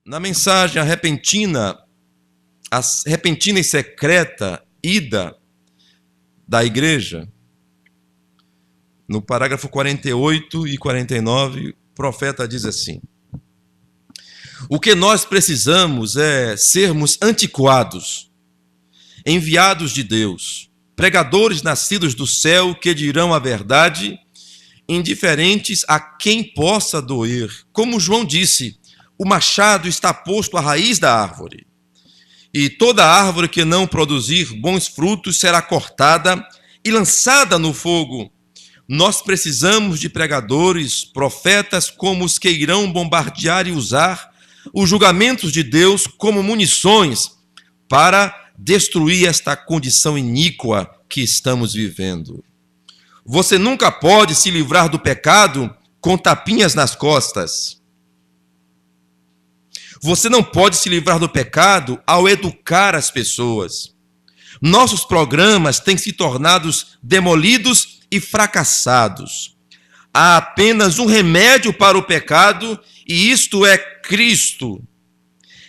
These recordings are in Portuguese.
Na mensagem a repentina e secreta ida da igreja, no parágrafo 48 e 49, o profeta diz assim: o que nós precisamos é sermos antiquados, enviados de Deus, pregadores nascidos do céu que dirão a verdade, indiferentes a quem possa doer. Como João disse, o machado está posto à raiz da árvore, e toda árvore que não produzir bons frutos será cortada e lançada no fogo. Nós precisamos de pregadores, profetas como os que irão bombardear e usar os julgamentos de Deus como munições para destruir esta condição iníqua que estamos vivendo. Você nunca pode se livrar do pecado com tapinhas nas costas. Você não pode se livrar do pecado ao educar as pessoas. Nossos programas têm se tornado demolidos e fracassados. Há apenas um remédio para o pecado, e isto é Cristo.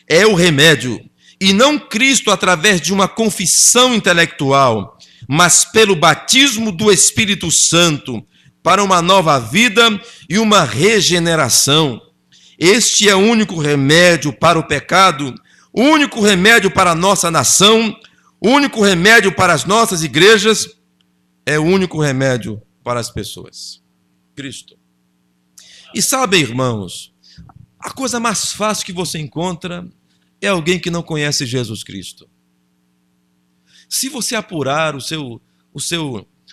É o remédio, e não Cristo através de uma confissão intelectual, mas pelo batismo do Espírito Santo, para uma nova vida e uma regeneração. Este é o único remédio para o pecado, o único remédio para a nossa nação, o único remédio para as nossas igrejas, é o único remédio para as pessoas. Cristo. E sabe, irmãos, a coisa mais fácil que você encontra é alguém que não conhece Jesus Cristo. Se você apurar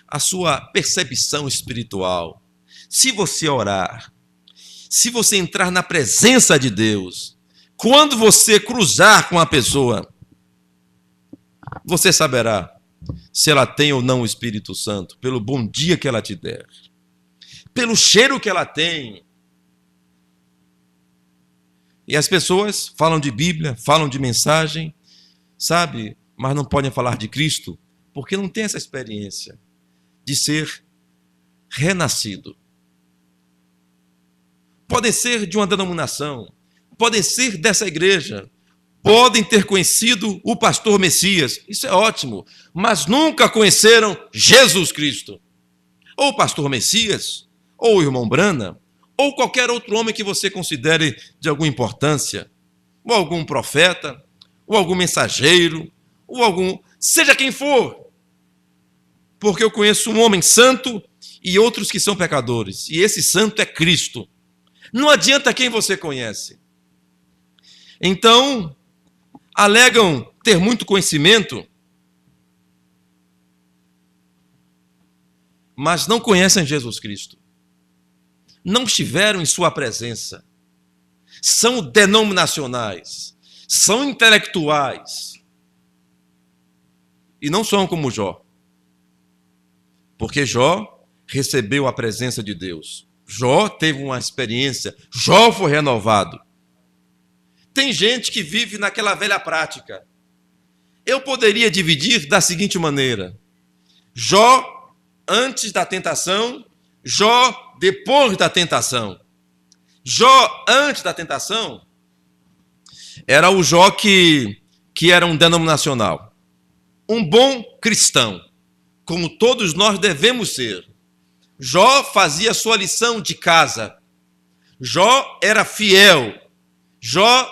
a sua percepção espiritual, se você orar, se você entrar na presença de Deus, quando você cruzar com a pessoa, você saberá se ela tem ou não o Espírito Santo, pelo bom dia que ela te der, pelo cheiro que ela tem. E as pessoas falam de Bíblia, falam de mensagem, sabe, mas não podem falar de Cristo, porque não tem essa experiência de ser renascido. Podem ser de uma denominação, podem ser dessa igreja, podem ter conhecido o pastor Messias, isso é ótimo, mas nunca conheceram Jesus Cristo. Ou o pastor Messias, ou o irmão Brana, ou qualquer outro homem que você considere de alguma importância, ou algum profeta, ou algum mensageiro, ou algum, seja quem for. Porque eu conheço um homem santo e outros que são pecadores, e esse santo é Cristo. Não adianta quem você conhece. Então, alegam ter muito conhecimento, mas não conhecem Jesus Cristo. Não estiveram em sua presença. São denominacionais, são intelectuais. E não são como Jó. Porque Jó recebeu a presença de Deus. Jó teve uma experiência, Jó foi renovado. Tem gente que vive naquela velha prática. Eu poderia dividir da seguinte maneira: Jó antes da tentação, Jó depois da tentação. Jó antes da tentação era o Jó que era um denominacional, um bom cristão, como todos nós devemos ser. Jó fazia sua lição de casa. Jó era fiel. Jó,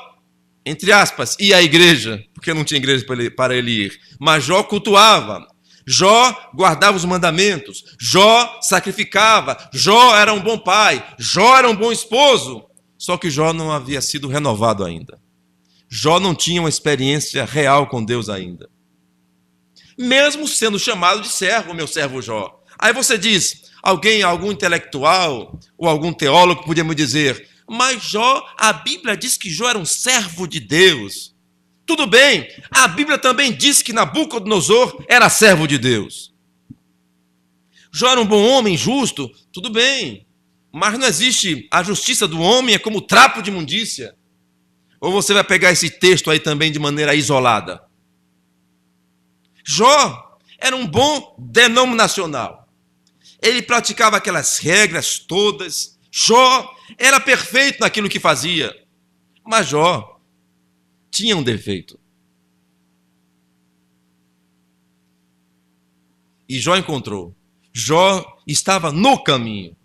entre aspas, ia à igreja, porque não tinha igreja para ele ir. Mas Jó cultuava. Jó guardava os mandamentos. Jó sacrificava. Jó era um bom pai. Jó era um bom esposo. Só que Jó não havia sido renovado ainda. Jó não tinha uma experiência real com Deus ainda. Mesmo sendo chamado de servo, meu servo Jó. Aí você diz, algum intelectual ou algum teólogo podia me dizer, mas Jó, a Bíblia diz que Jó era um servo de Deus. Tudo bem, a Bíblia também diz que Nabucodonosor era servo de Deus. Jó era um bom homem, justo, tudo bem, mas não existe, a justiça do homem é como trapo de imundícia. Ou você vai pegar esse texto aí também de maneira isolada? Jó era um bom denominacional. Ele praticava aquelas regras todas. Jó era perfeito naquilo que fazia. Mas Jó tinha um defeito. E Jó encontrou. Jó estava no caminho.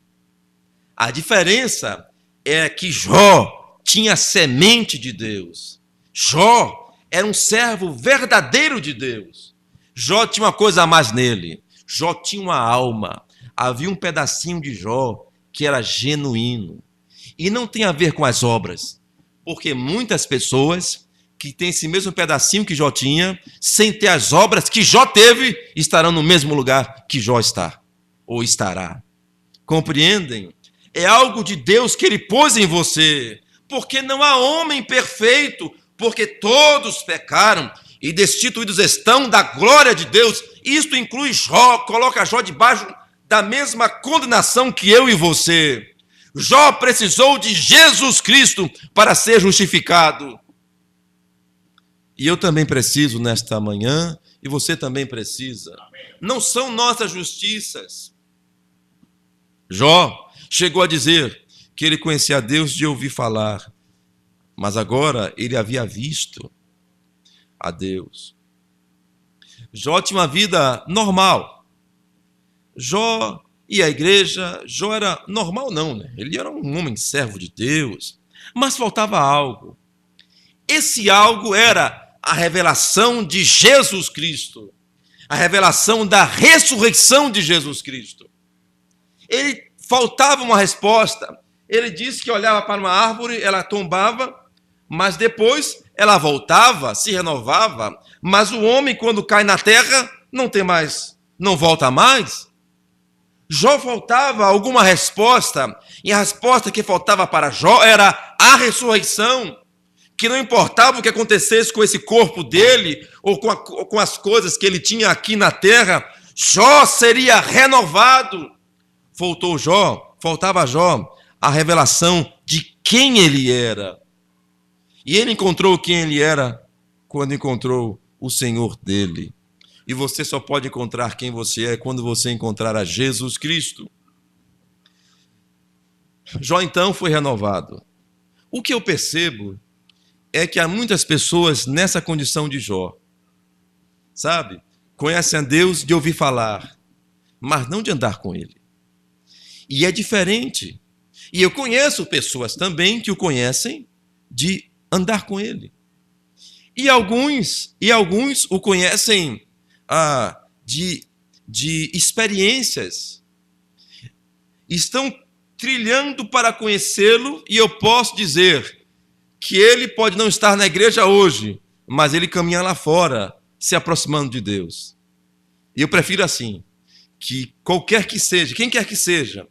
A diferença é que Jó tinha a semente de Deus. Jó era um servo verdadeiro de Deus. Jó tinha uma coisa a mais nele. Jó tinha uma alma. Havia um pedacinho de Jó que era genuíno. E não tem a ver com as obras. Porque muitas pessoas que têm esse mesmo pedacinho que Jó tinha, sem ter as obras que Jó teve, estarão no mesmo lugar que Jó está, ou estará. Compreendem? É algo de Deus que Ele pôs em você, porque não há homem perfeito, porque todos pecaram e destituídos estão da glória de Deus. Isto inclui Jó, coloca Jó debaixo da mesma condenação que eu e você. Jó precisou de Jesus Cristo para ser justificado. E eu também preciso nesta manhã, e você também precisa. Não são nossas justiças. Jó chegou a dizer que ele conhecia a Deus de ouvir falar, mas agora ele havia visto a Deus. Jó tinha uma vida normal. Jó ia à igreja, Jó era normal não, né? Ele era um homem servo de Deus, mas faltava algo. Esse algo era a revelação de Jesus Cristo, a revelação da ressurreição de Jesus Cristo. Ele faltava uma resposta. Ele disse que olhava para uma árvore, ela tombava, mas depois ela voltava, se renovava. Mas o homem, quando cai na terra, não volta mais. Jó faltava alguma resposta, e a resposta que faltava para Jó era a ressurreição. Que não importava o que acontecesse com esse corpo dele, ou com as coisas que ele tinha aqui na terra, Jó seria renovado. Faltava a Jó a revelação de quem ele era. E ele encontrou quem ele era quando encontrou o Senhor dele. E você só pode encontrar quem você é quando você encontrar a Jesus Cristo. Jó então foi renovado. O que eu percebo é que há muitas pessoas nessa condição de Jó, sabe? Conhecem a Deus de ouvir falar, mas não de andar com Ele. E é diferente. E eu conheço pessoas também que o conhecem de andar com Ele. E alguns o conhecem de experiências. Estão trilhando para conhecê-lo, e eu posso dizer que ele pode não estar na igreja hoje, mas ele caminha lá fora, se aproximando de Deus. E eu prefiro assim, que qualquer que seja, quem quer que seja,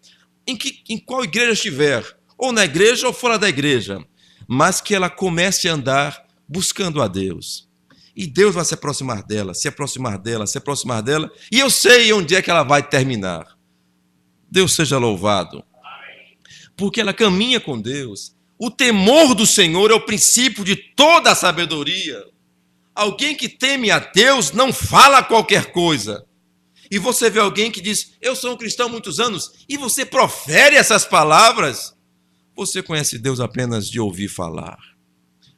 em qual igreja estiver, ou na igreja ou fora da igreja, mas que ela comece a andar buscando a Deus. E Deus vai se aproximar dela, se aproximar dela, se aproximar dela, e eu sei onde é que ela vai terminar. Deus seja louvado. Porque ela caminha com Deus. O temor do Senhor é o princípio de toda a sabedoria. Alguém que teme a Deus não fala qualquer coisa. E você vê alguém que diz, eu sou um cristão há muitos anos, e você profere essas palavras, você conhece Deus apenas de ouvir falar.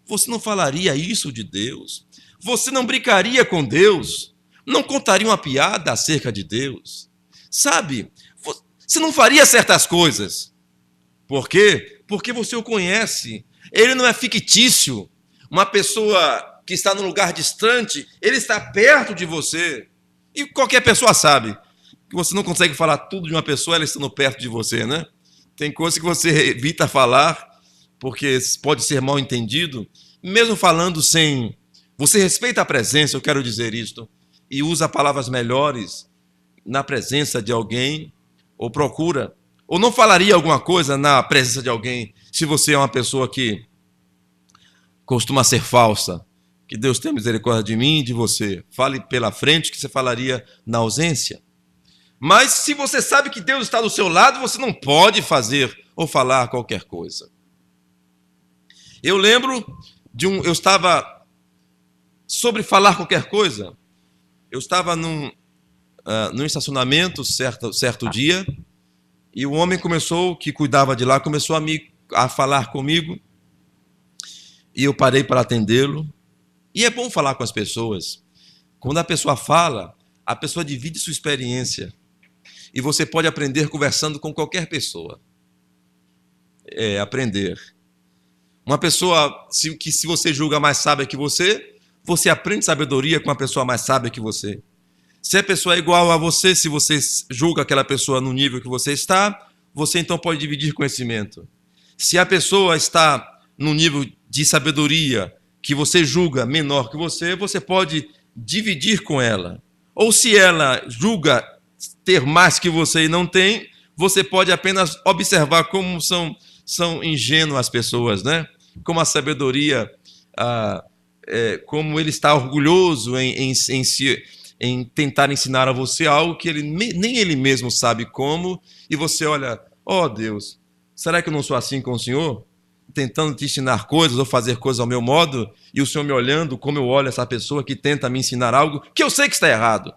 Você não falaria isso de Deus. Você não brincaria com Deus. Não contaria uma piada acerca de Deus. Sabe, você não faria certas coisas. Por quê? Porque você o conhece. Ele não é fictício. Uma pessoa que está num lugar distante, ele está perto de você. E qualquer pessoa sabe que você não consegue falar tudo de uma pessoa, ela estando perto de você, né? Tem coisas que você evita falar, porque pode ser mal entendido. Mesmo falando sem... Você respeita a presença, eu quero dizer isto, e usa palavras melhores na presença de alguém, ou procura, ou não falaria alguma coisa na presença de alguém, se você é uma pessoa que costuma ser falsa. Que Deus tenha misericórdia de mim e de você. Fale pela frente que você falaria na ausência. Mas se você sabe que Deus está do seu lado, você não pode fazer ou falar qualquer coisa. Eu lembro eu estava sobre falar qualquer coisa. Eu estava num estacionamento certo dia, e o homem que cuidava de lá, começou a falar comigo. E eu parei para atendê-lo. E é bom falar com as pessoas. Quando a pessoa fala, a pessoa divide sua experiência. E você pode aprender conversando com qualquer pessoa. Aprender. Uma pessoa que se você julga mais sábia que você aprende sabedoria com uma pessoa mais sábia que você. Se a pessoa é igual a você, se você julga aquela pessoa no nível que você está, você então pode dividir conhecimento. Se a pessoa está no nível de sabedoria que você julga menor que você pode dividir com ela. Ou se ela julga ter mais que você e não tem, você pode apenas observar como são ingênuas as pessoas, né? Como a sabedoria, como ele está orgulhoso em tentar ensinar a você algo que nem ele mesmo sabe como, e você olha, ó Deus, será que eu não sou assim com o Senhor? Tentando te ensinar coisas ou fazer coisas ao meu modo, e o Senhor me olhando como eu olho essa pessoa que tenta me ensinar algo que eu sei que está errado.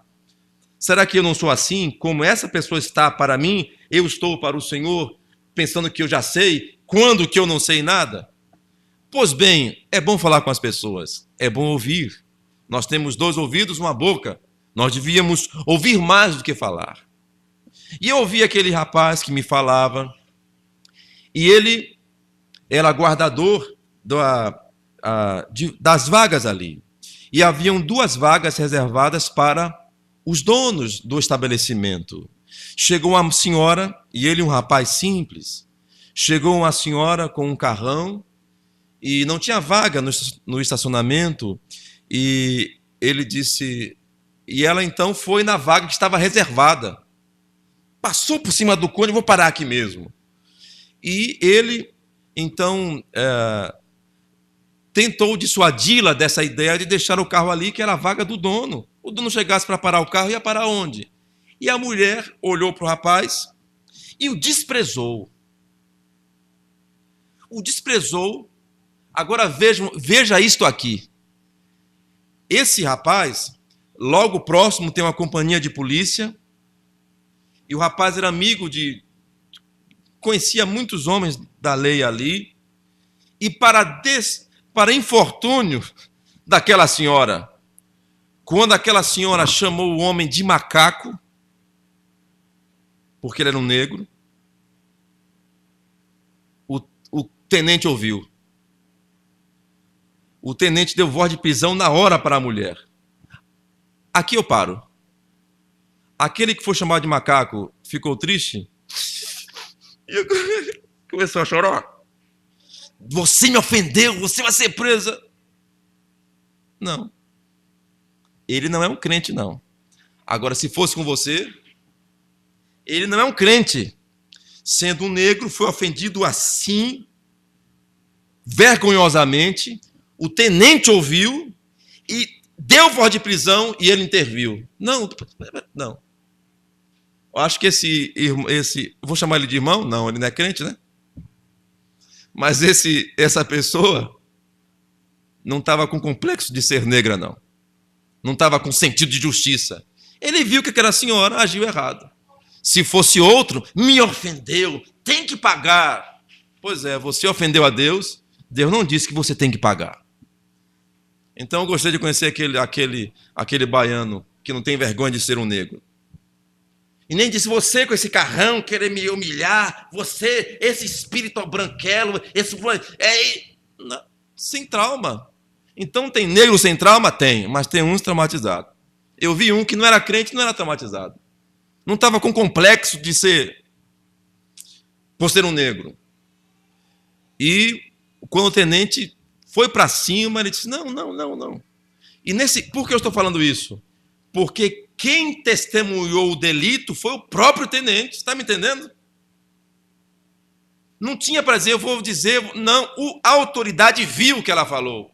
Será que eu não sou assim? Como essa pessoa está para mim, eu estou para o Senhor, pensando que eu já sei, quando que eu não sei nada? Pois bem, é bom falar com as pessoas, é bom ouvir. Nós temos 2 ouvidos, uma boca. Nós devíamos ouvir mais do que falar. E eu ouvi aquele rapaz que me falava, e ele era guardador das vagas ali. E haviam 2 vagas reservadas para os donos do estabelecimento. Chegou uma senhora, e ele um rapaz simples, chegou uma senhora com um carrão, e não tinha vaga no estacionamento, e ele disse... E ela então foi na vaga que estava reservada. Passou por cima do cone, vou parar aqui mesmo. E ele, então, tentou dissuadi-la dessa ideia de deixar o carro ali, que era a vaga do dono. O dono chegasse para parar o carro, ia parar onde? E a mulher olhou para o rapaz e o desprezou. O desprezou. Agora veja isto aqui. Esse rapaz... Logo próximo tem uma companhia de polícia, e o rapaz era amigo conhecia muitos homens da lei ali, e para infortúnio daquela senhora, quando aquela senhora chamou o homem de macaco, porque ele era um negro, o tenente ouviu. O tenente deu voz de prisão na hora para a mulher. Aqui eu paro. Aquele que foi chamado de macaco ficou triste e começou a chorar. Você me ofendeu, você vai ser presa. Não. Ele não é um crente, não. Agora, se fosse com você, ele não é um crente. Sendo um negro, foi ofendido assim, vergonhosamente. O tenente ouviu e deu voz de prisão e ele interviu. Não. Eu acho que vou chamar ele de irmão? Não, ele não é crente, né? Mas essa pessoa não estava com complexo de ser negra, não. Não estava com sentido de justiça. Ele viu que aquela senhora agiu errado. Se fosse outro, me ofendeu, tem que pagar. Pois é, você ofendeu a Deus, Deus não disse que você tem que pagar. Então eu gostei de conhecer aquele baiano que não tem vergonha de ser um negro. E nem disse, você com esse carrão querer me humilhar, você, esse espírito branquelo, sem trauma. Então tem negro sem trauma? Tem, mas tem uns traumatizados. Eu vi um que não era crente, não era traumatizado. Não estava com complexo por ser um negro. E quando o tenente foi para cima, ele disse, não. E por que eu estou falando isso? Porque quem testemunhou o delito foi o próprio tenente, está me entendendo? Não tinha para dizer, eu vou dizer, não, a autoridade viu o que ela falou.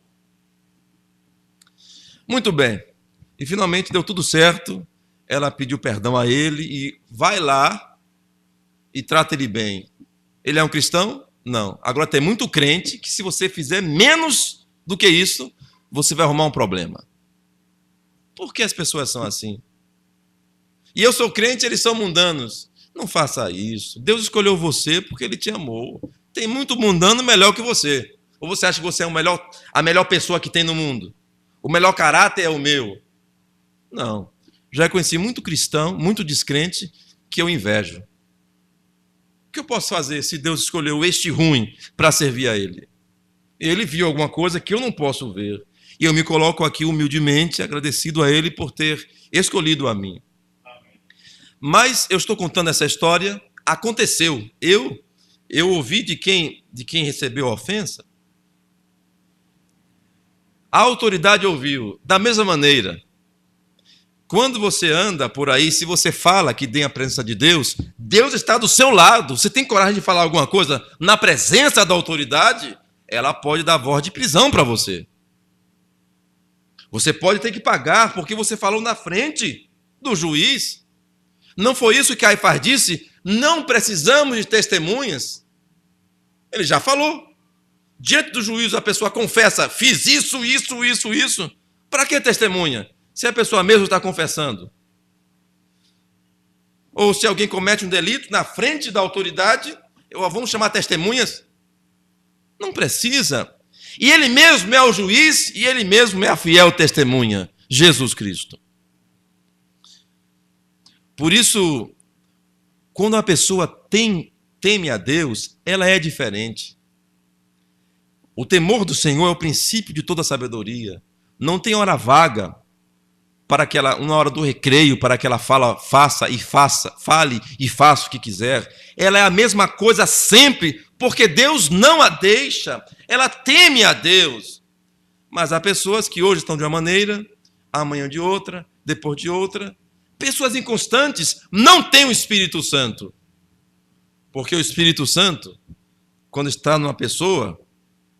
Muito bem. E finalmente deu tudo certo, ela pediu perdão a ele e vai lá e trata ele bem. Ele é um cristão? Não. Agora tem muito crente que se você fizer menos do que isso, você vai arrumar um problema. Por que as pessoas são assim? E eu sou crente, eles são mundanos. Não faça isso. Deus escolheu você porque Ele te amou. Tem muito mundano melhor que você. Ou você acha que você é a melhor pessoa que tem no mundo? O melhor caráter é o meu? Não. Já conheci muito cristão, muito descrente, que eu invejo. O que eu posso fazer se Deus escolheu este ruim para servir a Ele? Ele viu alguma coisa que eu não posso ver. E eu me coloco aqui humildemente, agradecido a Ele por ter escolhido a mim. Mas eu estou contando essa história, aconteceu. Eu ouvi de quem recebeu a ofensa. A autoridade ouviu. Da mesma maneira, quando você anda por aí, se você fala que tem a presença de Deus, Deus está do seu lado. Você tem coragem de falar alguma coisa na presença da autoridade? Ela pode dar voz de prisão para você. Você pode ter que pagar porque você falou na frente do juiz. Não foi isso que Caifás disse? Não precisamos de testemunhas. Ele já falou. Diante do juízo, a pessoa confessa: fiz isso, isso, isso, isso. Para que testemunha? Se a pessoa mesmo está confessando. Ou se alguém comete um delito na frente da autoridade, vamos chamar testemunhas? Não precisa. E ele mesmo é o juiz e ele mesmo é a fiel testemunha, Jesus Cristo. Por isso, quando a pessoa teme a Deus, ela é diferente. O temor do Senhor é o princípio de toda sabedoria. Não tem hora vaga para que ela, uma hora do recreio, para que ela fale e faça o que quiser. Ela é a mesma coisa sempre, porque Deus não a deixa. Ela teme a Deus. Mas há pessoas que hoje estão de uma maneira, amanhã de outra, depois de outra. Pessoas inconstantes não têm o Espírito Santo. Porque o Espírito Santo, quando está numa pessoa,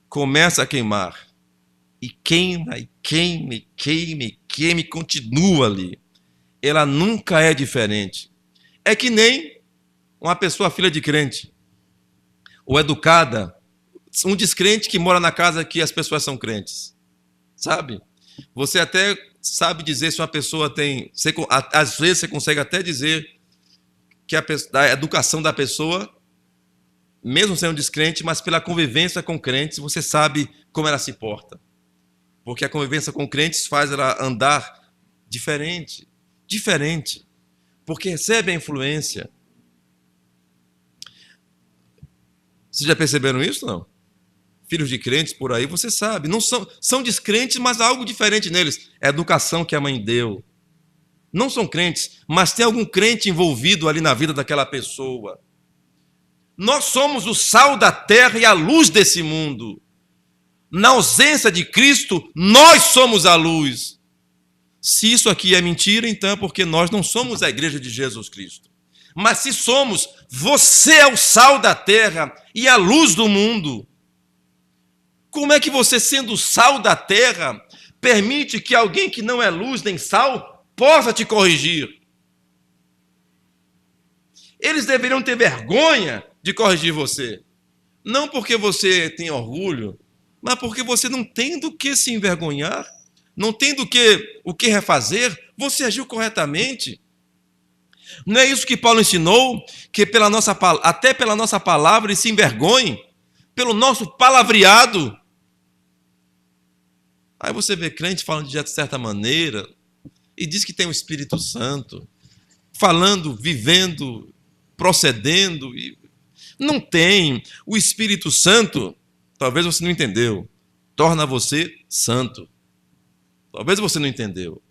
começa a queimar. E queima, e queima, e queima, e queima, e continua ali. Ela nunca é diferente. É que nem uma pessoa filha de crente, ou educada, um descrente que mora na casa que as pessoas são crentes. Sabe? Você até sabe dizer se uma pessoa tem... Às vezes você consegue até dizer que a educação da pessoa, mesmo sendo descrente, mas pela convivência com crentes, você sabe como ela se porta. Porque a convivência com crentes faz ela andar diferente. Porque recebe a influência. Vocês já perceberam isso, não? Filhos de crentes por aí, você sabe. Não são descrentes, mas há algo diferente neles. É a educação que a mãe deu. Não são crentes, mas tem algum crente envolvido ali na vida daquela pessoa. Nós somos o sal da terra e a luz desse mundo. Na ausência de Cristo, nós somos a luz. Se isso aqui é mentira, então é porque nós não somos a igreja de Jesus Cristo. Mas se somos, você é o sal da terra e a luz do mundo. Como é que você, sendo o sal da terra, permite que alguém que não é luz nem sal possa te corrigir? Eles deveriam ter vergonha de corrigir você. Não porque você tem orgulho, mas porque você não tem do que se envergonhar, não tem o que refazer, você agiu corretamente. Não é isso que Paulo ensinou, que até pela nossa palavra ele se envergonhe, pelo nosso palavreado. Aí você vê crente falando de certa maneira e diz que tem o Espírito Santo, falando, vivendo, procedendo. Não tem. O Espírito Santo, talvez você não entendeu, torna você santo. Talvez você não entendeu.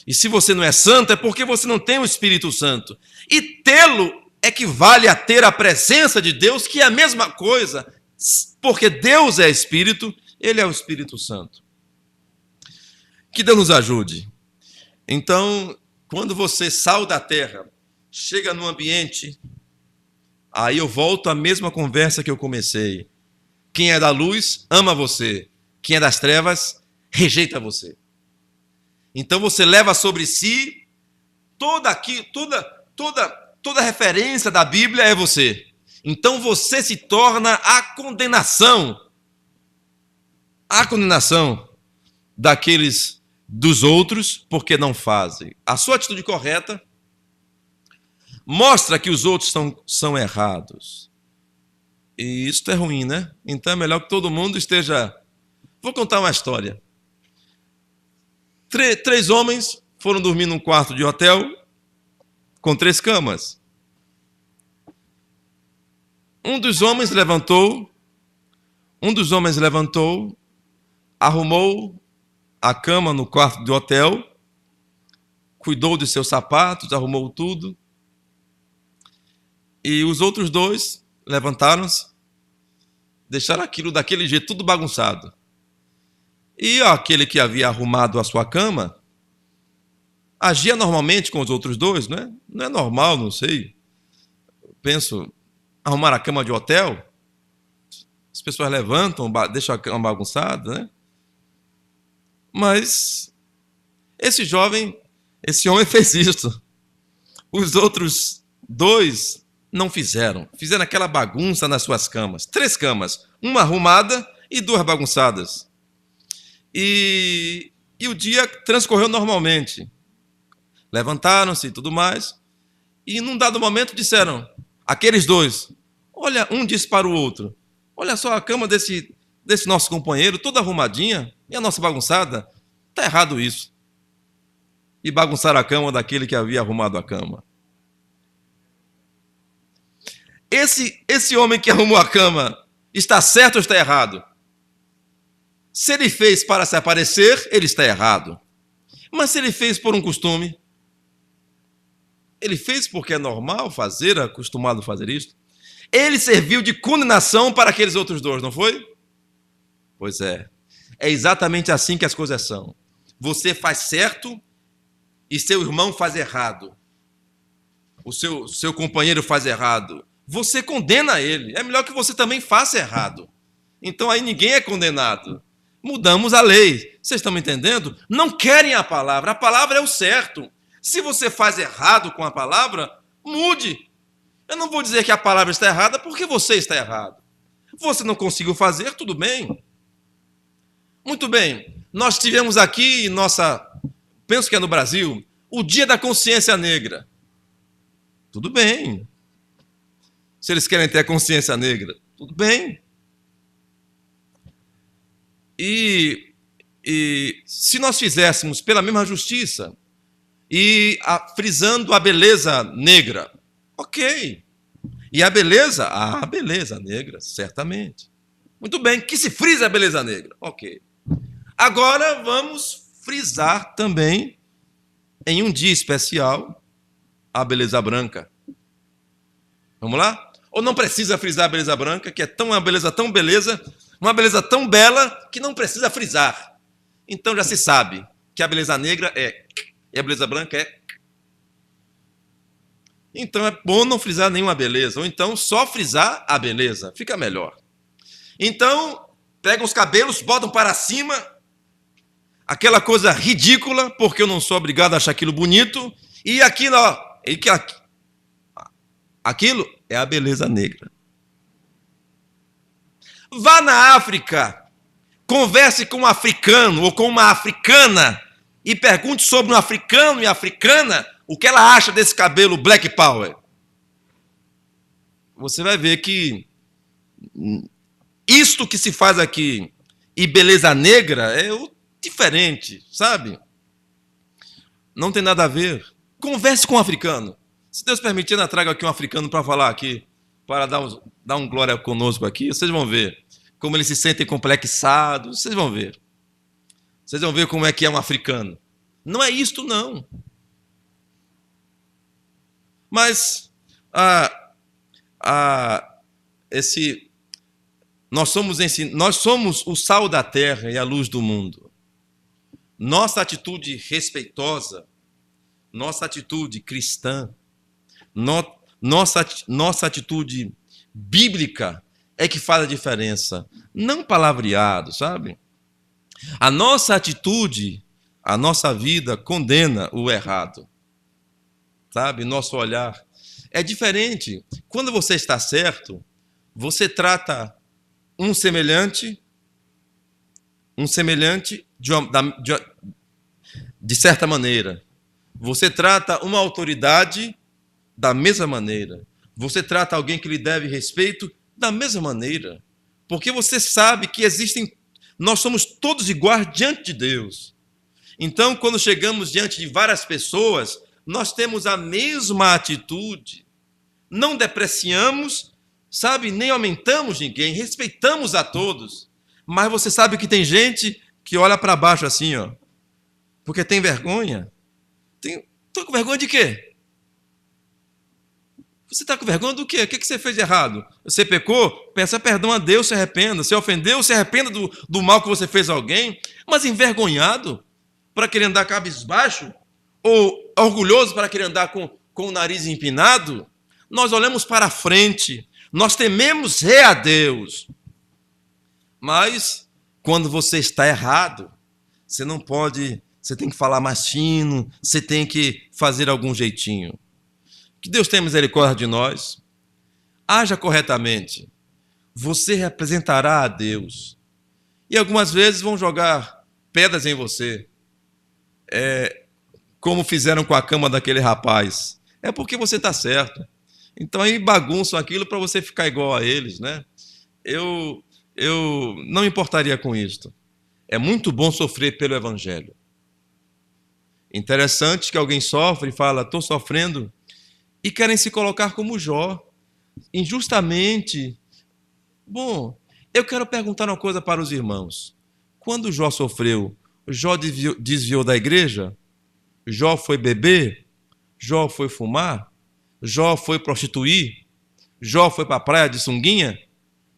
E se você não é santo, é porque você não tem o Espírito Santo. E tê-lo equivale a ter a presença de Deus, que é a mesma coisa. Porque Deus é Espírito, Ele é o Espírito Santo. Que Deus nos ajude. Então, quando você, sal da terra, chega num ambiente, aí eu volto à mesma conversa que eu comecei. Quem é da luz, ama você. Quem é das trevas, rejeita você. Então você leva sobre si toda referência da Bíblia é você. Então você se torna a condenação daqueles dos outros porque não fazem. A sua atitude correta mostra que os outros são errados. E isso é ruim, né? Então é melhor que todo mundo esteja... Vou contar uma história. Três homens foram dormir num quarto de hotel com 3 camas. Um dos homens levantou, arrumou a cama no quarto de hotel, cuidou de seus sapatos, arrumou tudo. E os outros 2 levantaram-se, deixaram aquilo daquele jeito, tudo bagunçado. E aquele que havia arrumado a sua cama agia normalmente com os outros 2, né? Não é normal, não sei. Penso, arrumar a cama de hotel, as pessoas levantam, deixam a cama bagunçada, né? Mas esse homem fez isso. Os outros 2 não fizeram. Fizeram aquela bagunça nas suas camas. 3 camas, uma arrumada e 2 bagunçadas. E o dia transcorreu normalmente. Levantaram-se e tudo mais. E num dado momento disseram, aqueles 2, olha, um disse para o outro, olha só a cama desse nosso companheiro, toda arrumadinha, e a nossa bagunçada. Está errado isso. E bagunçaram a cama daquele que havia arrumado a cama. Esse homem que arrumou a cama está certo ou está errado? Se ele fez para se aparecer, ele está errado. Mas se ele fez por um costume, ele fez porque é normal fazer, é acostumado a fazer isso, ele serviu de condenação para aqueles outros 2, não foi? Pois é. É exatamente assim que as coisas são. Você faz certo e seu irmão faz errado. O seu companheiro faz errado. Você condena ele. É melhor que você também faça errado. Então aí ninguém é condenado. Mudamos a lei. Vocês estão me entendendo? Não querem a palavra. A palavra é o certo. Se você faz errado com a palavra, mude. Eu não vou dizer que a palavra está errada porque você está errado. Você não conseguiu fazer, tudo bem. Muito bem. Nós tivemos aqui, penso que é no Brasil, o Dia da Consciência Negra. Tudo bem. Se eles querem ter a consciência negra, tudo bem. E se nós fizéssemos pela mesma justiça e frisando a beleza negra, ok. E a beleza negra, certamente. Muito bem, que se frisa a beleza negra, ok. Agora vamos frisar também, em um dia especial, a beleza branca. Vamos lá? Ou não precisa frisar a beleza branca, que é uma beleza tão bela, que não precisa frisar. Então já se sabe que a beleza negra e a beleza branca é. Então é bom não frisar nenhuma beleza, ou então só frisar a beleza, fica melhor. Então, pegam os cabelos, botam para cima, aquela coisa ridícula, porque eu não sou obrigado a achar aquilo bonito, e aquilo, aquilo é a beleza negra. Vá na África, converse com um africano ou com uma africana e pergunte sobre um africano e africana o que ela acha desse cabelo Black Power. Você vai ver que isto que se faz aqui e beleza negra é diferente, sabe? Não tem nada a ver. Converse com um africano. Se Deus permitir, eu trago aqui um africano para falar aqui, para dar um glória conosco aqui. Vocês vão ver como eles se sentem complexados. Vocês vão ver. Vocês vão ver como é que é um africano. Não é isto, não. Mas nós somos o sal da terra e a luz do mundo. Nossa atitude respeitosa, nossa atitude cristã, nossa atitude bíblica é que faz a diferença. Não palavreado, sabe? A nossa atitude, a nossa vida condena o errado. Sabe? Nosso olhar é diferente. Quando você está certo, você trata um semelhante de certa maneira. Você trata uma autoridade da mesma maneira. Você trata alguém que lhe deve respeito Da mesma maneira, porque você sabe que nós somos todos iguais diante de Deus. Então, quando chegamos diante de várias pessoas, nós temos a mesma atitude. Não depreciamos, sabe, nem aumentamos ninguém, respeitamos a todos. Mas você sabe que tem gente que olha para baixo assim, ó, porque tem vergonha. Estou com vergonha de quê? Você está com vergonha do quê? O que você fez de errado? Você pecou? Peça perdão a Deus, se arrependa. Se ofendeu, se arrependa do mal que você fez a alguém. Mas envergonhado para querer andar cabisbaixo? Ou orgulhoso para querer andar com o nariz empinado? Nós olhamos para frente. Nós tememos a Deus. Mas, quando você está errado, você não pode... Você tem que falar mais fino. Você tem que fazer algum jeitinho. Que Deus tenha misericórdia de nós. Haja corretamente. Você representará a Deus. E algumas vezes vão jogar pedras em você. Como fizeram com a cama daquele rapaz. É porque você está certo. Então aí bagunçam aquilo para você ficar igual a eles, né? Eu não me importaria com isto. É muito bom sofrer pelo Evangelho. Interessante que alguém sofre e fala, estou sofrendo, e querem se colocar como Jó, injustamente. Bom, eu quero perguntar uma coisa para os irmãos. Quando Jó sofreu, Jó desviou da igreja? Jó foi beber? Jó foi fumar? Jó foi prostituir? Jó foi para a praia de sunguinha?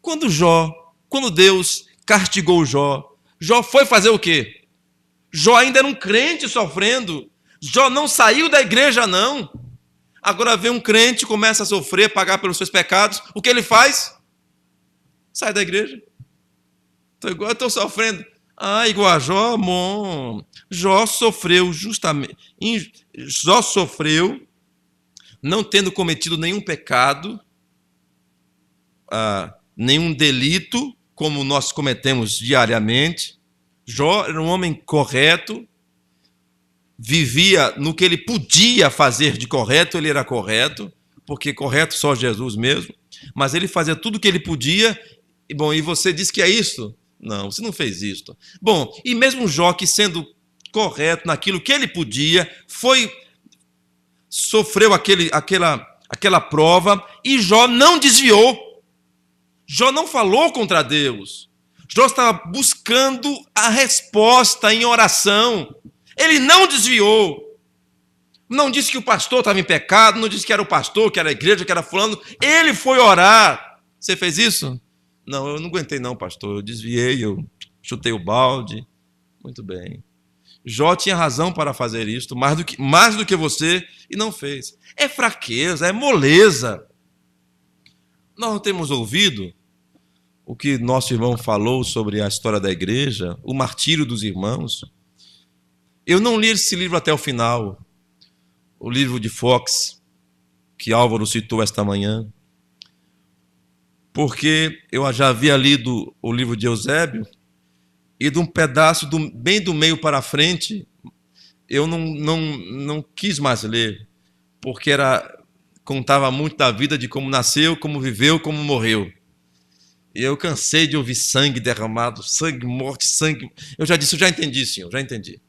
Quando Deus castigou Jó, Jó foi fazer o quê? Jó ainda era um crente sofrendo. Jó não saiu da igreja, não. Agora vem um crente, começa a sofrer, pagar pelos seus pecados. O que ele faz? Sai da igreja. Estou sofrendo. Igual a Jó, bom. Jó sofreu justamente. Jó sofreu, não tendo cometido nenhum pecado, nenhum delito, como nós cometemos diariamente. Jó era um homem correto, vivia no que ele podia fazer de correto, ele era correto, porque correto só Jesus mesmo, mas ele fazia tudo o que ele podia, e você diz que é isso? Não, você não fez isto. Bom, e mesmo Jó, que sendo correto naquilo que ele podia, sofreu aquela prova, e Jó não desviou. Jó não falou contra Deus. Jó estava buscando a resposta em oração. Ele não desviou. Não disse que o pastor estava em pecado, não disse que era o pastor, que era a igreja, que era fulano. Ele foi orar. Você fez isso? Não, eu não aguentei não, pastor. Eu desviei, eu chutei o balde. Muito bem. Jó tinha razão para fazer isto, mais do que você, e não fez. É fraqueza, é moleza. Nós não temos ouvido o que nosso irmão falou sobre a história da igreja, o martírio dos irmãos. Eu não li esse livro até o final, o livro de Fox, que Álvaro citou esta manhã, porque eu já havia lido o livro de Eusébio, e de um pedaço bem do meio para frente, eu não quis mais ler, porque contava muito da vida, de como nasceu, como viveu, como morreu. E eu cansei de ouvir sangue derramado, sangue, morte, sangue. Eu já entendi, senhor, já entendi.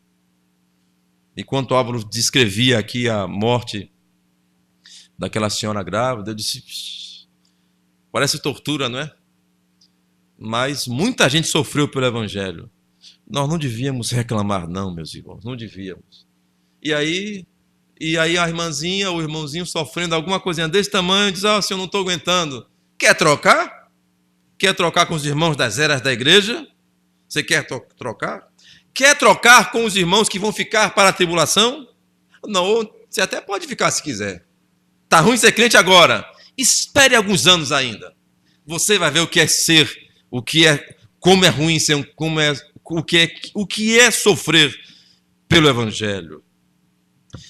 Enquanto Álvaro descrevia aqui a morte daquela senhora grávida, eu disse, parece tortura, não é? Mas muita gente sofreu pelo Evangelho. Nós não devíamos reclamar, não, meus irmãos, não devíamos. E aí a irmãzinha, o irmãozinho sofrendo alguma coisinha desse tamanho, diz, senhor, não estou aguentando. Quer trocar? Quer trocar com os irmãos das eras da igreja? Você quer trocar? Quer trocar com os irmãos que vão ficar para a tribulação? Não, você até pode ficar se quiser. Está ruim ser crente agora. Espere alguns anos ainda. Você vai ver o que é ser, como é ruim ser, o que é sofrer pelo Evangelho.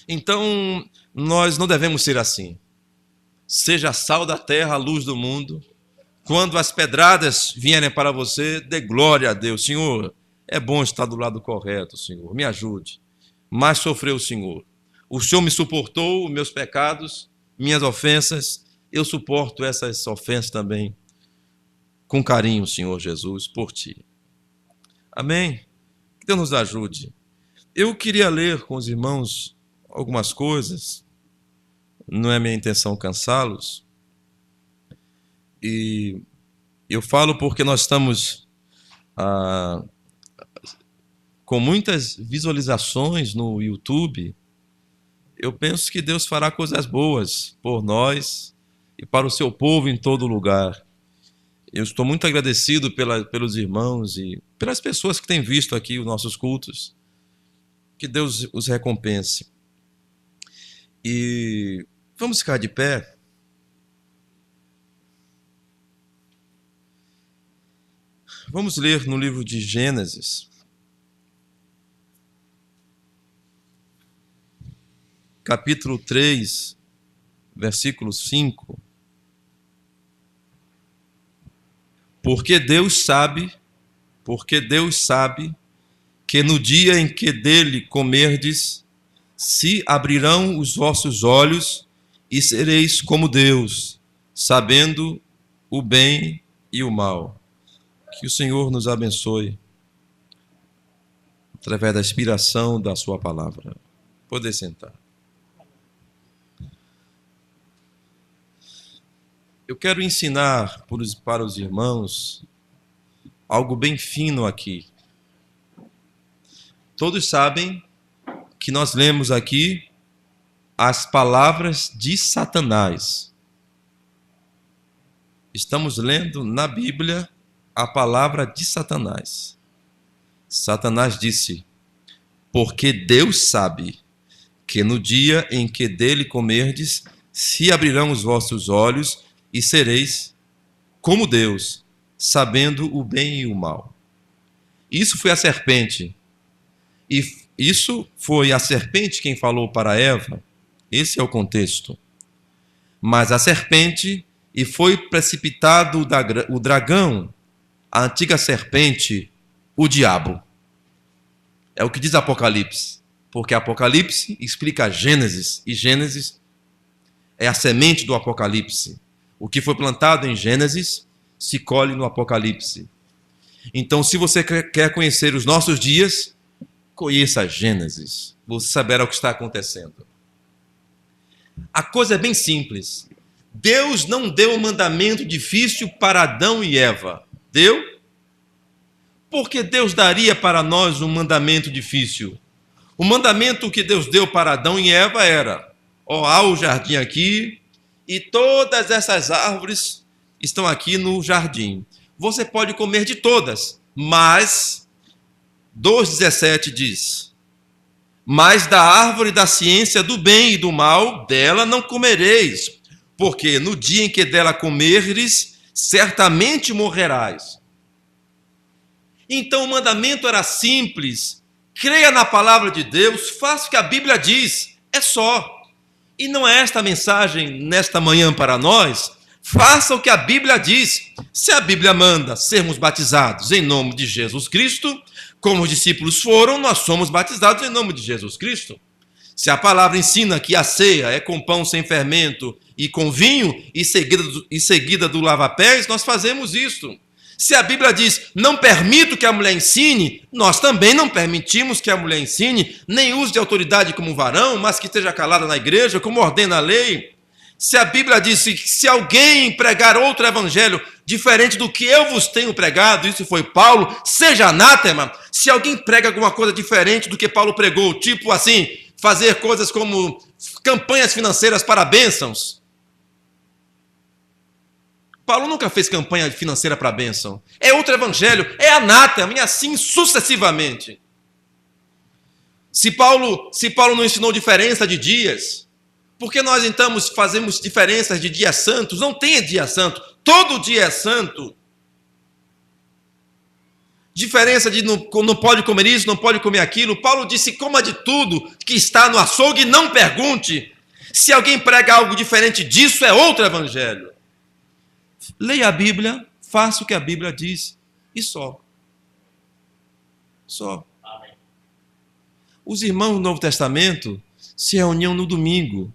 Então, nós não devemos ser assim. Seja sal da terra, a luz do mundo. Quando as pedradas vierem para você, dê glória a Deus. Senhor, é bom estar do lado correto, Senhor. Me ajude. Mas sofreu o Senhor. O Senhor me suportou os meus pecados, minhas ofensas. Eu suporto essas ofensas também. com carinho, Senhor Jesus, por Ti. Amém? Que Deus nos ajude. Eu queria ler com os irmãos algumas coisas, não é minha intenção cansá-los, e eu falo porque nós estamos com muitas visualizações no YouTube. Eu penso que Deus fará coisas boas por nós e para o seu povo em todo lugar. Eu estou muito agradecido pelos irmãos e pelas pessoas que têm visto aqui os nossos cultos. Que Deus os recompense. E vamos ficar de pé. Vamos ler no livro de Gênesis, capítulo 3, versículo 5. Porque Deus sabe que no dia em que dele comerdes, se abrirão os vossos olhos e sereis como Deus, sabendo o bem e o mal. Que o Senhor nos abençoe através da inspiração da sua palavra. Poder sentar. Eu quero ensinar para os irmãos algo bem fino aqui. Todos sabem que nós lemos aqui as palavras de Satanás. Estamos lendo na Bíblia a palavra de Satanás. Satanás disse: porque Deus sabe que no dia em que dele comerdes, se abrirão os vossos olhos e sereis como Deus, sabendo o bem e o mal. Isso foi a serpente. E isso foi a serpente quem falou para Eva. Esse é o contexto. Mas a serpente, e foi precipitado o dragão, a antiga serpente, o diabo. É o que diz Apocalipse. Porque Apocalipse explica Gênesis, e Gênesis é a semente do Apocalipse. O que foi plantado em Gênesis se colhe no Apocalipse. Então, se você quer conhecer os nossos dias, conheça Gênesis. Você saberá o que está acontecendo. A coisa é bem simples. Deus não deu um mandamento difícil para Adão e Eva. Deu? Porque Deus daria para nós um mandamento difícil? O mandamento que Deus deu para Adão e Eva era: há o jardim aqui, e todas essas árvores estão aqui no jardim. Você pode comer de todas, mas 2,17 diz: mas da árvore da ciência do bem e do mal, dela não comereis, porque no dia em que dela comerdes, certamente morrerás. Então o mandamento era simples: creia na palavra de Deus, faça o que a Bíblia diz, é só. E não é esta a mensagem nesta manhã para nós? Faça o que a Bíblia diz. Se a Bíblia manda sermos batizados em nome de Jesus Cristo, como os discípulos foram, nós somos batizados em nome de Jesus Cristo. Se a palavra ensina que a ceia é com pão sem fermento e com vinho, e seguida do lava-pés, nós fazemos isso. Se a Bíblia diz: não permito que a mulher ensine, nós também não permitimos que a mulher ensine, nem use de autoridade como varão, mas que esteja calada na igreja, como ordena a lei. Se a Bíblia diz que se alguém pregar outro evangelho diferente do que eu vos tenho pregado, isso foi Paulo, seja anátema. Se alguém prega alguma coisa diferente do que Paulo pregou, tipo assim, fazer coisas como campanhas financeiras para bênçãos. Paulo nunca fez campanha financeira para bênção. É outro evangelho, é anátema, e assim sucessivamente. Se Paulo não ensinou diferença de dias, por que nós então fazemos diferenças de dias santos? Não tem dia santo, todo dia é santo. Diferença de não pode comer isso, não pode comer aquilo. Paulo disse: coma de tudo que está no açougue, não pergunte. Se alguém prega algo diferente disso, é outro evangelho. Leia a Bíblia, faça o que a Bíblia diz, e só. Só. Amém. Os irmãos do Novo Testamento se reuniam no domingo.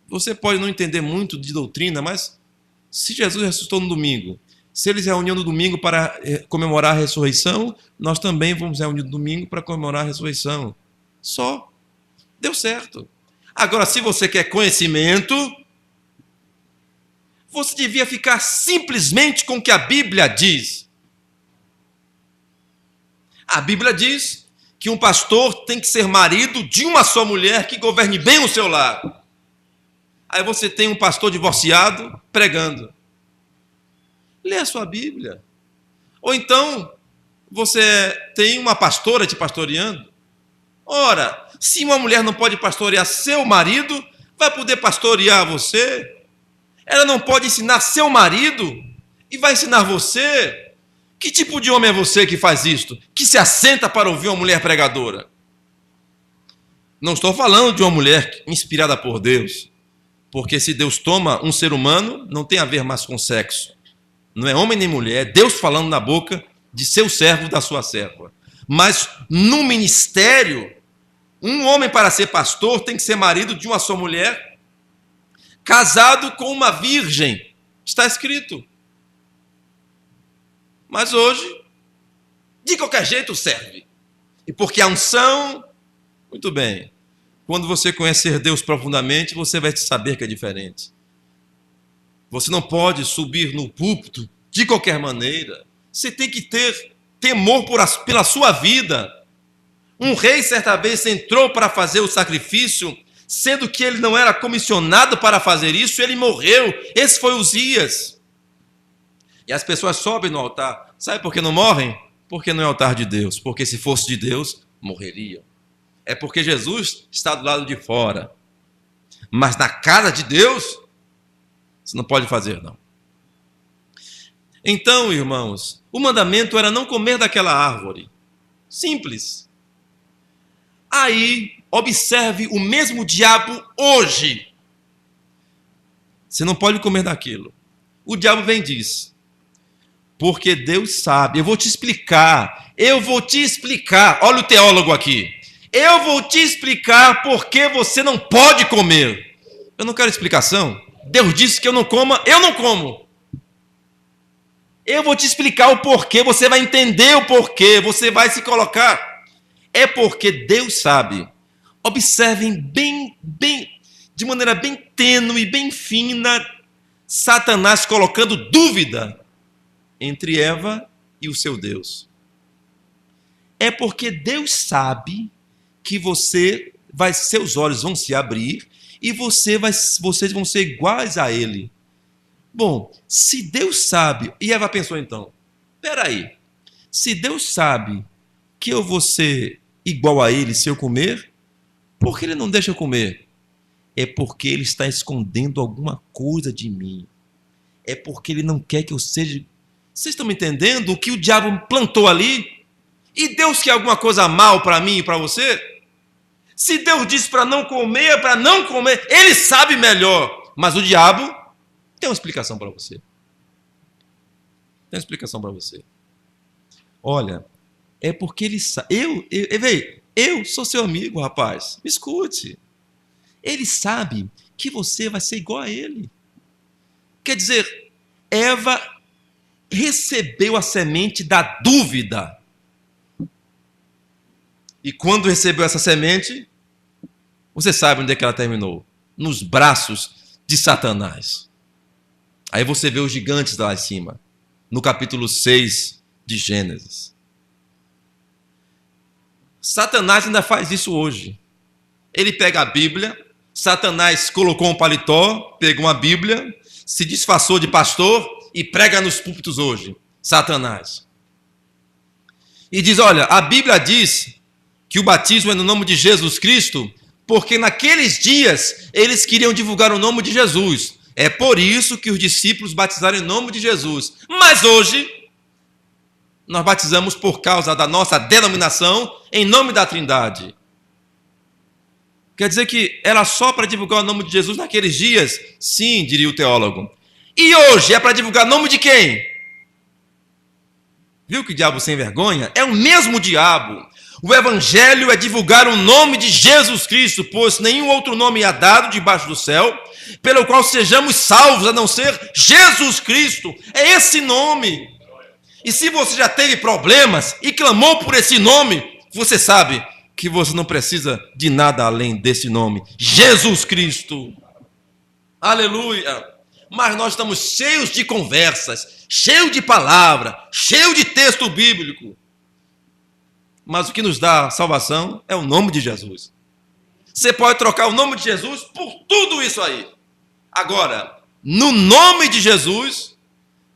Você pode não entender muito de doutrina, mas Se Jesus ressuscitou no domingo, se eles reuniam no domingo para comemorar a ressurreição, nós também vamos reunir no domingo para comemorar a ressurreição. Só. Deu certo. Agora, se você quer conhecimento, você devia ficar simplesmente com o que a Bíblia diz. A Bíblia diz que um pastor tem que ser marido de uma só mulher que governe bem o seu lar. Aí você tem um pastor divorciado pregando. Lê a sua Bíblia. Ou então, você tem uma pastora te pastoreando. Ora, se uma mulher não pode pastorear seu marido, vai poder pastorear você? Ela não pode ensinar seu marido e vai ensinar você? Que tipo de homem é você que faz isto? Que se assenta para ouvir uma mulher pregadora? Não estou falando de uma mulher inspirada por Deus, porque se Deus toma um ser humano, não tem a ver mais com sexo. Não é homem nem mulher, é Deus falando na boca de seu servo, da sua serva. Mas no ministério, um homem para ser pastor tem que ser marido de uma só mulher, casado com uma virgem. Está escrito. Mas hoje, de qualquer jeito serve. E porque a unção, muito bem. Quando você conhecer Deus profundamente, você vai saber que é diferente. Você não pode subir no púlpito de qualquer maneira. Você tem que ter temor pela sua vida. Um rei, certa vez, entrou para fazer o sacrifício, sendo que ele não era comissionado para fazer isso, ele morreu. Esse foi Uzias. E as pessoas sobem no altar. Sabe por que não morrem? Porque não é altar de Deus. Porque se fosse de Deus, morreriam. É porque Jesus está do lado de fora. Mas na casa de Deus, você não pode fazer, não. Então, irmãos, o mandamento era não comer daquela árvore. Simples. Aí, observe o mesmo diabo hoje. Você não pode comer daquilo. O diabo vem e diz, porque Deus sabe, eu vou te explicar, olha o teólogo aqui, eu vou te explicar porque você não pode comer. Eu não quero explicação. Deus disse que eu não coma, eu não como. Eu vou te explicar o porquê, você vai entender o porquê, você vai se colocar. É porque Deus sabe. Observem bem, de maneira bem tênue, bem fina, Satanás colocando dúvida entre Eva e o seu Deus. É porque Deus sabe que seus olhos vão se abrir e vocês vão ser iguais a ele. Bom, se Deus sabe, e Eva pensou então, peraí, se Deus sabe que eu vou ser igual a ele se eu comer, por que ele não deixa eu comer? É porque ele está escondendo alguma coisa de mim. É porque ele não quer que eu seja... Vocês estão me entendendo o que o diabo plantou ali? E Deus quer alguma coisa mal para mim e para você? Se Deus disse para não comer, ele sabe melhor. Mas o diabo tem uma explicação para você. Tem uma explicação para você. Olha, é porque ele sabe... Eu sou seu amigo, rapaz. Me escute. Ele sabe que você vai ser igual a ele. Quer dizer, Eva recebeu a semente da dúvida. E quando recebeu essa semente, você sabe onde é que ela terminou? Nos braços de Satanás. Aí você vê os gigantes lá em cima, no capítulo 6 de Gênesis. Satanás ainda faz isso hoje. Ele pega a Bíblia, Satanás colocou um paletó, pegou uma Bíblia, se disfarçou de pastor e prega nos púlpitos hoje. Satanás. E diz, olha, a Bíblia diz que o batismo é no nome de Jesus Cristo, porque naqueles dias eles queriam divulgar o nome de Jesus. É por isso que os discípulos batizaram em nome de Jesus. Mas hoje, nós batizamos por causa da nossa denominação em nome da Trindade. Quer dizer que era só para divulgar o nome de Jesus naqueles dias? Sim, diria o teólogo. E hoje é para divulgar o nome de quem? Viu que diabo sem vergonha? É o mesmo diabo. O evangelho é divulgar o nome de Jesus Cristo, pois nenhum outro nome é dado debaixo do céu, pelo qual sejamos salvos, a não ser Jesus Cristo. É esse nome. E se você já teve problemas e clamou por esse nome, você sabe que você não precisa de nada além desse nome, Jesus Cristo. Aleluia! Mas nós estamos cheios de conversas, cheios de palavra, cheios de texto bíblico. Mas o que nos dá salvação é o nome de Jesus. Você pode trocar o nome de Jesus por tudo isso aí. Agora, no nome de Jesus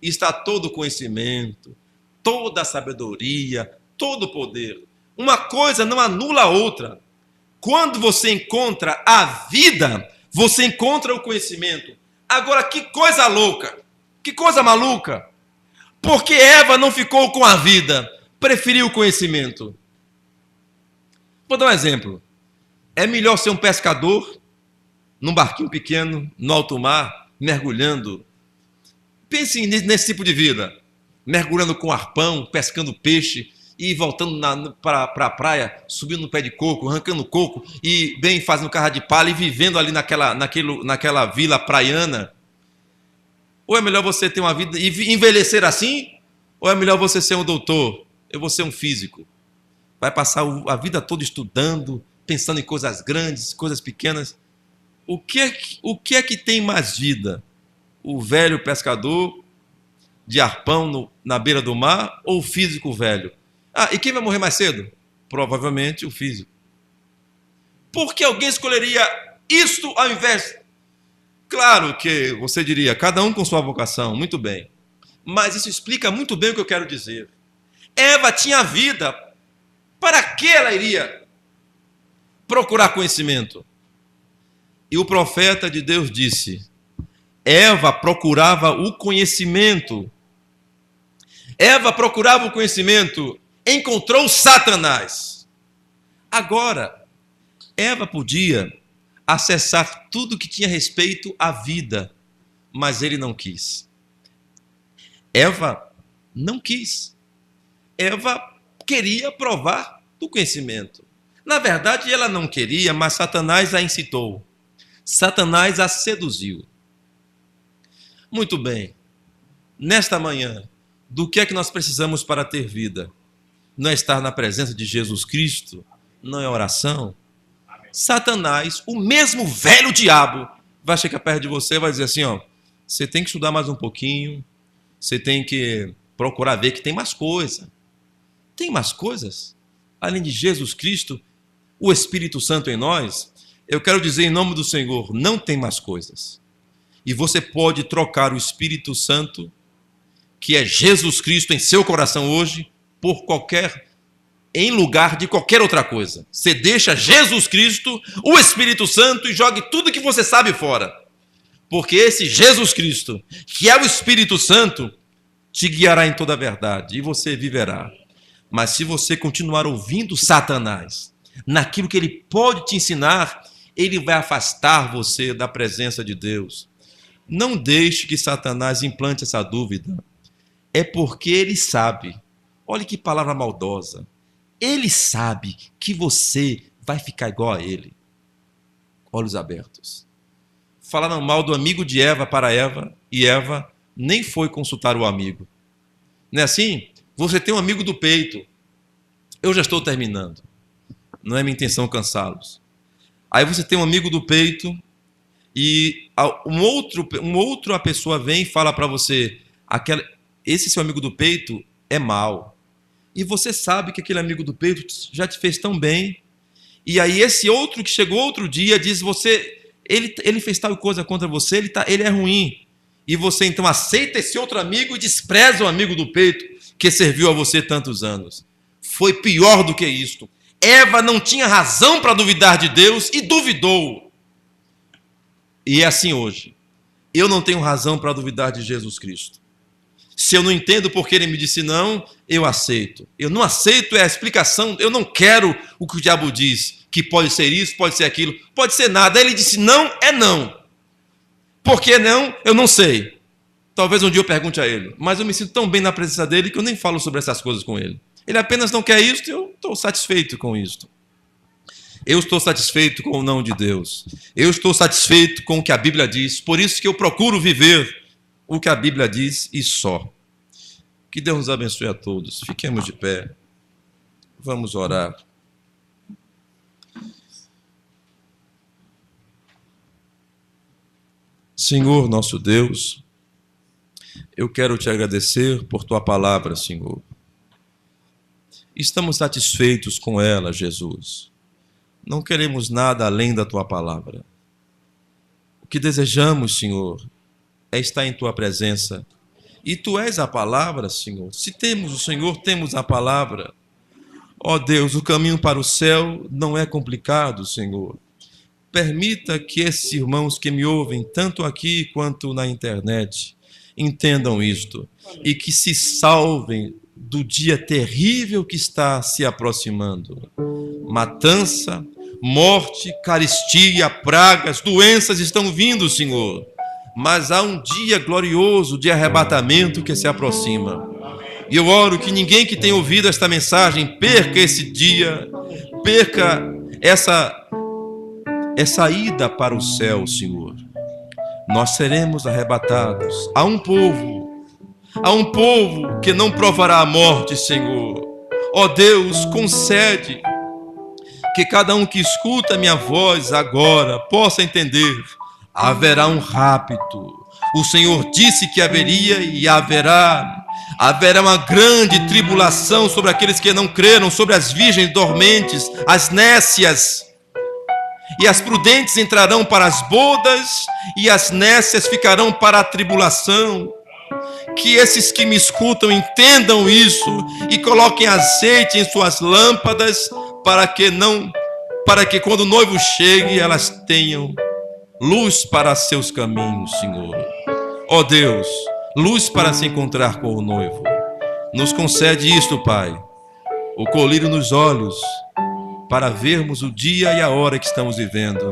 está todo o conhecimento, toda a sabedoria, todo o poder. Uma coisa não anula a outra. Quando você encontra a vida, você encontra o conhecimento. Agora, que coisa louca, que coisa maluca. Porque Eva não ficou com a vida, preferiu o conhecimento. Vou dar um exemplo. É melhor ser um pescador num barquinho pequeno, no alto mar, mergulhando. Pense nesse tipo de vida. Mergulhando com arpão, pescando peixe e voltando para a praia, subindo no pé de coco, arrancando coco e bem fazendo carro de palha e vivendo ali naquela vila praiana. Ou é melhor você ter uma vida e envelhecer assim? Ou é melhor você ser um doutor? Eu vou ser um físico. Vai passar a vida toda estudando, pensando em coisas grandes, coisas pequenas. O que é que tem mais vida? O velho pescador de arpão na beira do mar ou o físico velho? Ah, e quem vai morrer mais cedo? Provavelmente o físico. Por que alguém escolheria isto ao invés? Claro que você diria, cada um com sua vocação, muito bem. Mas isso explica muito bem o que eu quero dizer. Eva tinha vida. Para que ela iria procurar conhecimento? E o profeta de Deus disse, Eva procurava o conhecimento. Eva procurava o conhecimento, encontrou Satanás. Agora, Eva podia acessar tudo que tinha respeito à vida, mas ele não quis. Eva não quis. Eva queria provar do conhecimento. Na verdade, ela não queria, mas Satanás a incitou. Satanás a seduziu. Muito bem. Nesta manhã, do que é que nós precisamos para ter vida? Não é estar na presença de Jesus Cristo? Não é oração? Satanás, o mesmo velho diabo, vai chegar perto de você e vai dizer assim, ó, você tem que estudar mais um pouquinho, você tem que procurar ver que tem mais coisa. Tem mais coisas? Além de Jesus Cristo, o Espírito Santo em nós, eu quero dizer em nome do Senhor, não tem mais coisas. E você pode trocar o Espírito Santo, que é Jesus Cristo em seu coração hoje, por em lugar de qualquer outra coisa. Você deixa Jesus Cristo, o Espírito Santo, e jogue tudo que você sabe fora. Porque esse Jesus Cristo, que é o Espírito Santo, te guiará em toda a verdade e você viverá. Mas se você continuar ouvindo Satanás, naquilo que ele pode te ensinar, ele vai afastar você da presença de Deus. Não deixe que Satanás implante essa dúvida. É porque ele sabe. Olha que palavra maldosa. Ele sabe que você vai ficar igual a ele. Olhos abertos. Falaram mal do amigo de Eva para Eva, e Eva nem foi consultar o amigo. Não é assim? Você tem um amigo do peito. Eu já estou terminando. Não é minha intenção cansá-los. Aí você tem um amigo do peito e a pessoa vem e fala para você, esse seu amigo do peito é mau. E você sabe que aquele amigo do peito já te fez tão bem. E aí esse outro que chegou outro dia diz, ele fez tal coisa contra você, ele é ruim. E você então aceita esse outro amigo e despreza o amigo do peito que serviu a você tantos anos. Foi pior do que isto. Eva não tinha razão para duvidar de Deus e duvidou. E é assim hoje. Eu não tenho razão para duvidar de Jesus Cristo. Se eu não entendo porque ele me disse não, eu aceito. Eu não aceito a explicação, eu não quero o que o diabo diz, que pode ser isso, pode ser aquilo, pode ser nada. Ele disse não, é não. Por que não? Eu não sei. Talvez um dia eu pergunte a ele, mas eu me sinto tão bem na presença dele que eu nem falo sobre essas coisas com ele. Ele apenas não quer isto e eu estou satisfeito com isto. Eu estou satisfeito com o não de Deus. Eu estou satisfeito com o que a Bíblia diz. Por isso que eu procuro viver o que a Bíblia diz e só. Que Deus nos abençoe a todos. Fiquemos de pé. Vamos orar. Senhor, nosso Deus, eu quero te agradecer por tua palavra, Senhor. Estamos satisfeitos com ela, Jesus. Não queremos nada além da tua palavra. O que desejamos, Senhor, é estar em tua presença. E tu és a palavra, Senhor. Se temos o Senhor, temos a palavra. Ó Deus, o caminho para o céu não é complicado, Senhor. Permita que esses irmãos que me ouvem, tanto aqui quanto na internet, entendam isto e que se salvem do dia terrível que está se aproximando. Matança, morte, carestia, pragas, doenças estão vindo, Senhor. Mas há um dia glorioso de arrebatamento que se aproxima. E eu oro que ninguém que tenha ouvido esta mensagem perca esse dia, perca essa ida para o céu, Senhor. Nós seremos arrebatados. Há um povo que não provará a morte, Senhor. Ó Deus, concede que cada um que escuta a minha voz agora possa entender. Haverá um rapto. O Senhor disse que haveria e haverá uma grande tribulação sobre aqueles que não creram, sobre as virgens dormentes, as nécias. E as prudentes entrarão para as bodas, e as nécias ficarão para a tribulação. Que esses que me escutam entendam isso e coloquem azeite em suas lâmpadas, para que quando o noivo chegue, elas tenham luz para seus caminhos, Senhor. Ó Deus, luz para se encontrar com o noivo. Nos concede isto, Pai, o colírio nos olhos, para vermos o dia e a hora que estamos vivendo.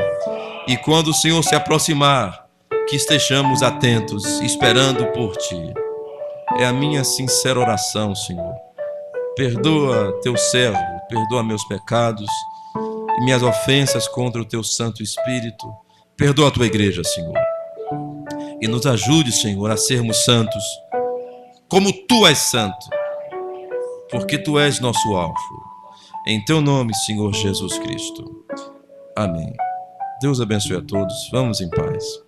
E quando o Senhor se aproximar, que estejamos atentos, esperando por Ti. É a minha sincera oração, Senhor. Perdoa teu servo, perdoa meus pecados e minhas ofensas contra o teu Santo Espírito. Perdoa a tua igreja, Senhor. E nos ajude, Senhor, a sermos santos, como Tu és santo, porque Tu és nosso alvo. Em Teu nome, Senhor Jesus Cristo. Amém. Deus abençoe a todos. Vamos em paz.